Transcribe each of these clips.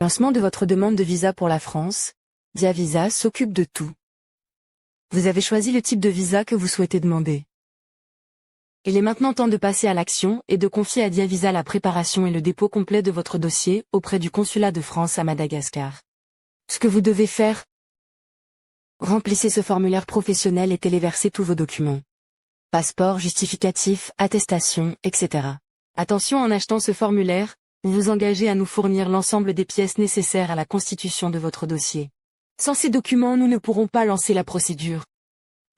Lancement de votre demande de visa pour la France, Diavisa s'occupe de tout. Vous avez choisi le type de visa que vous souhaitez demander. Il est maintenant temps de passer à l'action et de confier à Diavisa la préparation et le dépôt complet de votre dossier auprès du consulat de France à Madagascar. Ce que vous devez faire: remplissez ce formulaire professionnel et téléversez tous vos documents. Passeport, justificatif, attestation, etc. Attention, en achetant ce formulaire, vous vous engagez à nous fournir l'ensemble des pièces nécessaires à la constitution de votre dossier. Sans ces documents, nous ne pourrons pas lancer la procédure.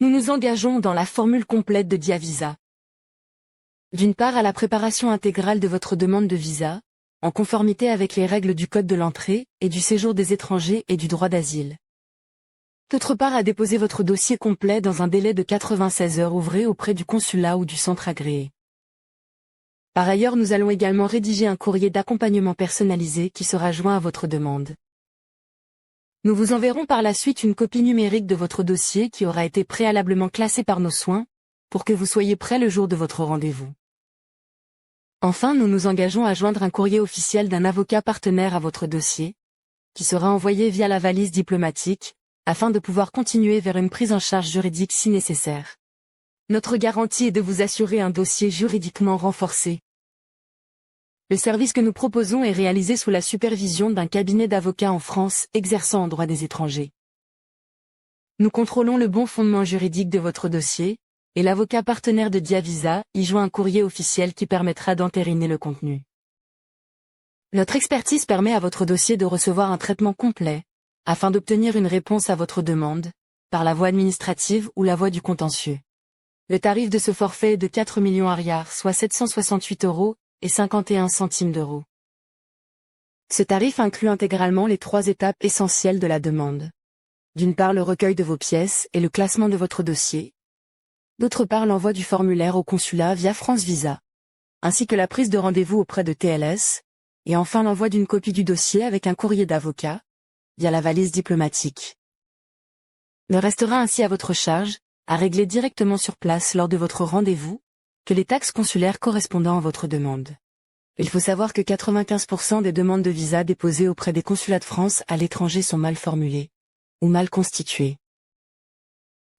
Nous nous engageons dans la formule complète de Diavisa. D'une part, à la préparation intégrale de votre demande de visa, en conformité avec les règles du Code de l'entrée et du séjour des étrangers et du droit d'asile. D'autre part, à déposer votre dossier complet dans un délai de 96 heures ouvrées auprès du consulat ou du centre agréé. Par ailleurs, nous allons également rédiger un courrier d'accompagnement personnalisé qui sera joint à votre demande. Nous vous enverrons par la suite une copie numérique de votre dossier qui aura été préalablement classé par nos soins, pour que vous soyez prêt le jour de votre rendez-vous. Enfin, nous nous engageons à joindre un courrier officiel d'un avocat partenaire à votre dossier, qui sera envoyé via la valise diplomatique, afin de pouvoir continuer vers une prise en charge juridique si nécessaire. Notre garantie est de vous assurer un dossier juridiquement renforcé. Le service que nous proposons est réalisé sous la supervision d'un cabinet d'avocats en France exerçant en droit des étrangers. Nous contrôlons le bon fondement juridique de votre dossier, et l'avocat partenaire de Diavisa y joint un courrier officiel qui permettra d'entériner le contenu. Notre expertise permet à votre dossier de recevoir un traitement complet, afin d'obtenir une réponse à votre demande, par la voie administrative ou la voie du contentieux. Le tarif de ce forfait est de 4 millions ariars, soit 768 € et 51 centimes d'euros. Ce tarif inclut intégralement les 3 étapes essentielles de la demande. D'une part, le recueil de vos pièces et le classement de votre dossier. D'autre part, l'envoi du formulaire au consulat via France Visa, ainsi que la prise de rendez-vous auprès de TLS, et enfin l'envoi d'une copie du dossier avec un courrier d'avocat, via la valise diplomatique. Il restera ainsi à votre charge, à régler directement sur place lors de votre rendez-vous, que les taxes consulaires correspondant à votre demande. Il faut savoir que 95% des demandes de visa déposées auprès des consulats de France à l'étranger sont mal formulées, ou mal constituées.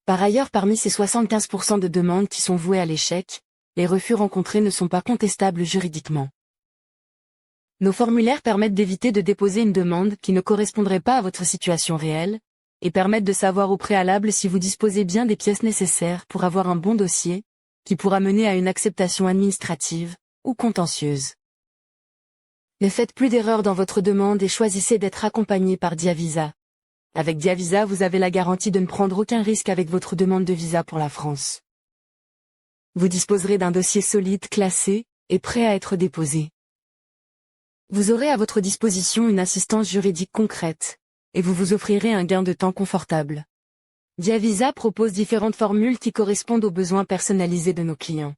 Par ailleurs, parmi ces 75% de demandes qui sont vouées à l'échec, les refus rencontrés ne sont pas contestables juridiquement. Nos formulaires permettent d'éviter de déposer une demande qui ne correspondrait pas à votre situation réelle, et permettent de savoir au préalable si vous disposez bien des pièces nécessaires pour avoir un bon dossier, qui pourra mener à une acceptation administrative ou contentieuse. Ne faites plus d'erreurs dans votre demande et choisissez d'être accompagné par Diavisa. Avec Diavisa, vous avez la garantie de ne prendre aucun risque avec votre demande de visa pour la France. Vous disposerez d'un dossier solide, classé, et prêt à être déposé. Vous aurez à votre disposition une assistance juridique concrète, et vous vous offrirez un gain de temps confortable. Diavisa propose différentes formules qui correspondent aux besoins personnalisés de nos clients.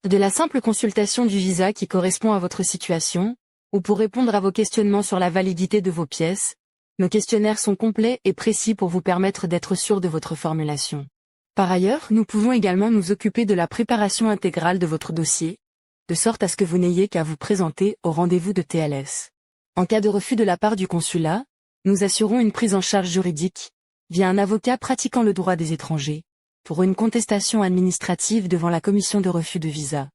De la simple consultation du visa qui correspond à votre situation, ou pour répondre à vos questionnements sur la validité de vos pièces, nos questionnaires sont complets et précis pour vous permettre d'être sûr de votre formulation. Par ailleurs, nous pouvons également nous occuper de la préparation intégrale de votre dossier, de sorte à ce que vous n'ayez qu'à vous présenter au rendez-vous de TLS. En cas de refus de la part du consulat, nous assurons une prise en charge juridique, via un avocat pratiquant le droit des étrangers, pour une contestation administrative devant la commission de refus de visa,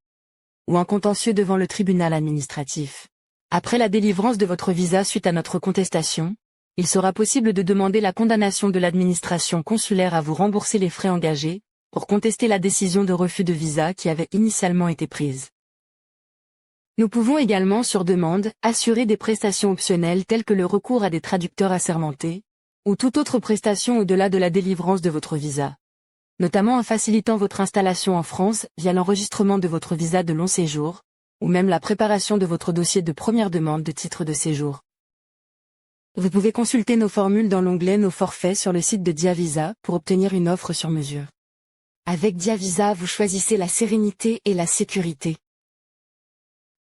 ou un contentieux devant le tribunal administratif. Après la délivrance de votre visa suite à notre contestation, il sera possible de demander la condamnation de l'administration consulaire à vous rembourser les frais engagés, pour contester la décision de refus de visa qui avait initialement été prise. Nous pouvons également, sur demande, assurer des prestations optionnelles telles que le recours à des traducteurs assermentés, ou toute autre prestation au-delà de la délivrance de votre visa. Notamment en facilitant votre installation en France via l'enregistrement de votre visa de long séjour, ou même la préparation de votre dossier de première demande de titre de séjour. Vous pouvez consulter nos formules dans l'onglet Nos forfaits sur le site de Diavisa pour obtenir une offre sur mesure. Avec Diavisa, vous choisissez la sérénité et la sécurité.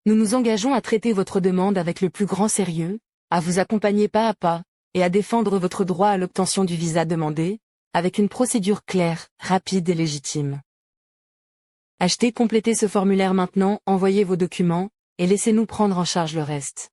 Nous nous engageons à traiter votre demande avec le plus grand sérieux, à vous accompagner pas à pas, et à défendre votre droit à l'obtention du visa demandé, avec une procédure claire, rapide et légitime. Achetez, complétez ce formulaire maintenant, envoyez vos documents, et laissez-nous prendre en charge le reste.